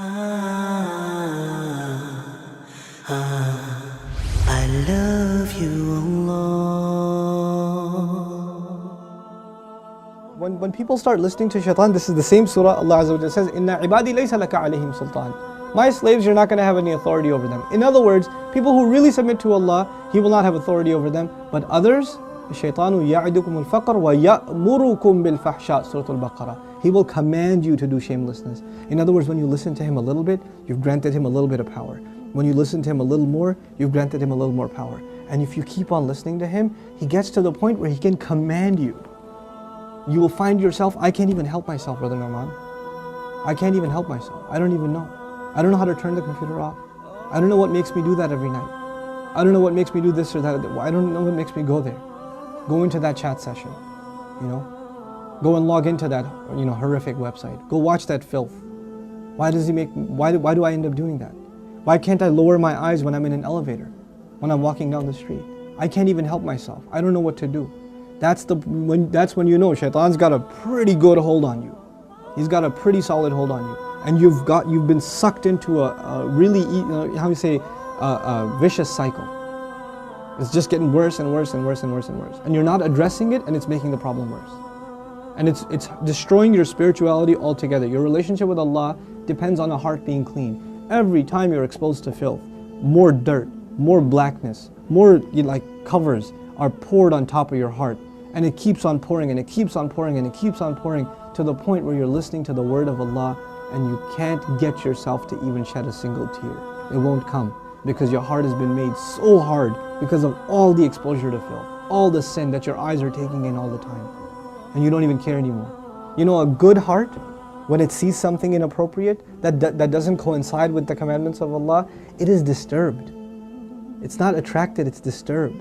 I love you, Allah. When people start listening to Shaytan, this is the same surah Allah Azza wa Jalla says, Inna ibadi laysa laka alayhim sultan. My slaves, you're not going to have any authority over them. In other words, people who really submit to Allah, He will not have authority over them. But others, Shaytanu ya'idukum al-faqr wa ya'murukum bil-fahsha, Surah Al-Baqarah. He will command you to do shamelessness. In other words, when you listen to him a little bit, you've granted him a little bit of power. When you listen to him a little more, you've granted him a little more power. And if you keep on listening to him, he gets to the point where he can command you. You will find yourself, I can't even help myself, Brother Norman. I can't even help myself. I don't even know. I don't know how to turn the computer off. I don't know what makes me do that every night. I don't know what makes me do this or that. I don't know what makes me go there. Go into that chat session, you know. Go and log into that, horrific website. Go watch that filth. Why do I end up doing that? Why can't I lower my eyes when I'm in an elevator? When I'm walking down the street? I can't even help myself. I don't know what to do. That's when you know Shaitan's got a pretty good hold on you. He's got a pretty solid hold on you. And you've been sucked into a really, a vicious cycle. It's just getting worse and worse and worse and worse and worse. And you're not addressing it, and it's making the problem worse. And it's destroying your spirituality altogether. Your relationship with Allah depends on a heart being clean. Every time you're exposed to filth, more dirt, more blackness, more covers are poured on top of your heart. And it keeps on pouring, and it keeps on pouring, and it keeps on pouring, to the point where you're listening to the word of Allah and you can't get yourself to even shed a single tear. It won't come, because your heart has been made so hard because of all the exposure to filth, all the sin that your eyes are taking in all the time. And you don't even care anymore. You know, a good heart, when it sees something inappropriate that doesn't coincide with the commandments of Allah, it is disturbed. It's not attracted, it's disturbed.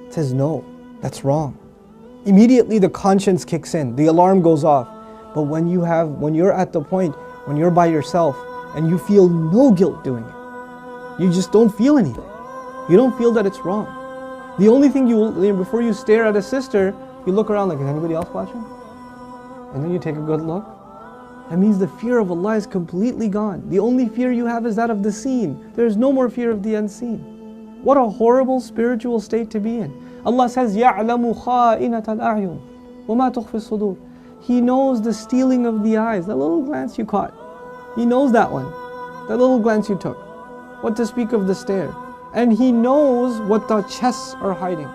It says, no, that's wrong. Immediately the conscience kicks in, the alarm goes off. But when you're at the point, when you're by yourself and you feel no guilt doing it, you just don't feel anything. You don't feel that it's wrong. The only thing before you stare at a sister, you look around like, is anybody else watching? And then you take a good look. That means the fear of Allah is completely gone. The only fear you have is that of the seen. There is no more fear of the unseen. What a horrible spiritual state to be in. Allah says, يَعْلَمُ خَائِنَةَ الْأَعْيُنِ وَمَا تُخْفِي الصُّدُورِ. He knows the stealing of the eyes, that little glance you caught. He knows that one, that little glance you took. What to speak of the stare. And He knows what the chests are hiding.